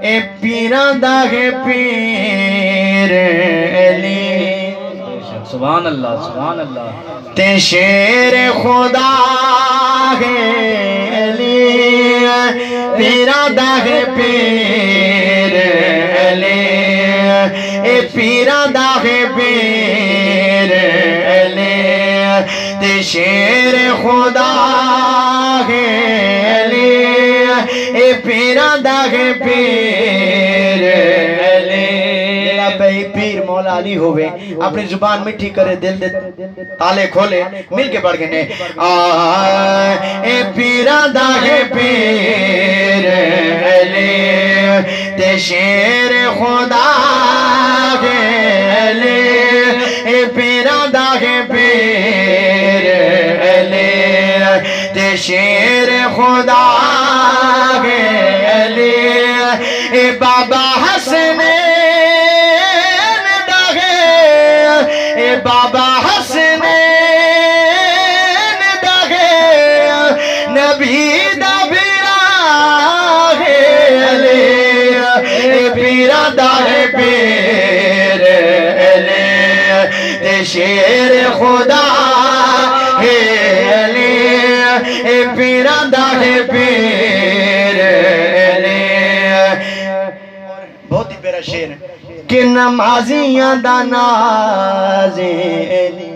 اے پیران دا ہے پیر علی سبحان اللہ سبحان اللہ تے شیر خدا ہے علی پیران دا ہے پیر علی اے پیران دا ہے پیر علی تے شیر خدا ہے علی اے پیران دا ہے پیر علی بھئی پیر مولا علی ہوئے اپنی زبان مٹھی کرے دل دے تالے کھولے مل کے پڑھ گئے اے پیران دا ہے پیر علی تے شیر خدا ہے علی اے پیران دا ہے پیر علی تے شیر خدا ہے علی اے بابا حسنین دا ہے اے بابا حسنین دا ہے نبی دا بیرا ہے علی اے پیران دا ہے پیر علی تے شیر خدا ہے علی اے پیران دا ہے پیر علی بہت ہی پیارا شعر ہے کہ نمازیاں دا ناز علی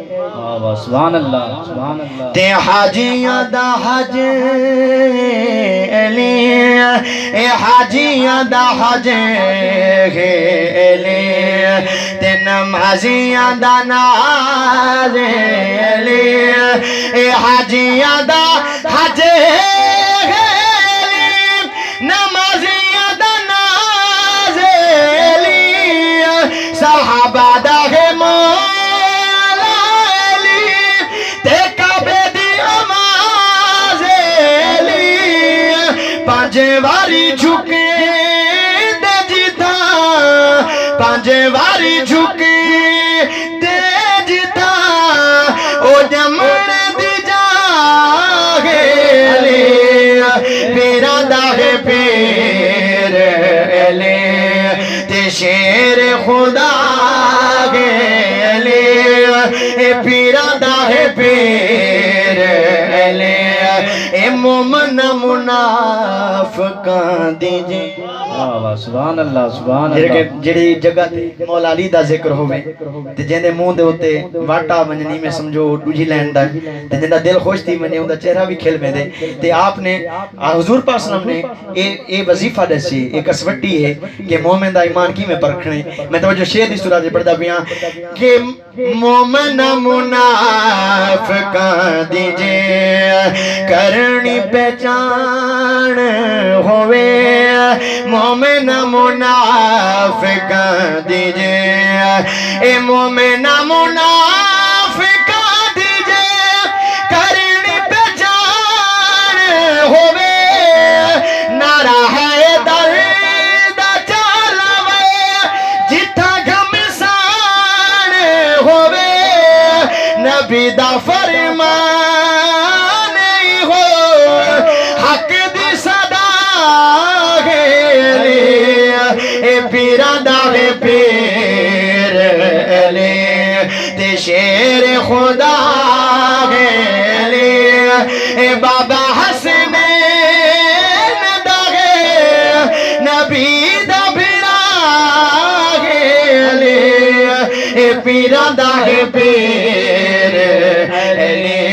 سبحان اللہ سبحان اللہ تے حاجیاں دا حج علی اے حاجیاں دا حج علی تے نمازیاں دا ناز علی اے حاجیاں دا حج علی نمازیاں دا ناز علی صحابہ دا ہے مولا علی تے کعبے دی آواز علی پانچ واری جھکے دے جیتا پانچ واری جھکے دے جیتا او جمن دی جاگے علی پیران دا ہے پیر علی تے شیر خدا ہے علی اے پیران دا ہے پیر علی اے مومن منافقاں دیجے سبحان اللہ سبحان اللہ جڑی جگہ تے مولا علی دا ذکر ہوئے تے جیندے منہ دے ہوتے واٹا منجنی میں سمجھو ڈوجی لینڈ دا تے جیندہ دل خوش تھی منجے ہوں دا چہرہ بھی کھل میں دے تے آپ نے حضور پاک صلی اللہ علیہ وسلم نے اے وظیفہ دسی ایک اسوٹی ہے کہ مومن دا ایمان کی میں پرکھنے میں توجہ شعر دی سورہ دے پڑھدا بیاں کہ مومن منافقاں دیجے کرنی پہچان ہوئے مومن منافقاں دیجے اے مومن منافقاں دیجے کرنی پہچان ہوئے نعرہ ہے درد چلاوے جتھا گھمسان ہوئے نبی دا فرمان ہو حق دی صدا ہے علی اے پیران دا ہے پیر علی تے شیر خدا ہے علی اے بابا حسنین دا ہے نبی دا بھیڑا ہے علی اے پیران دا ہے پیر علی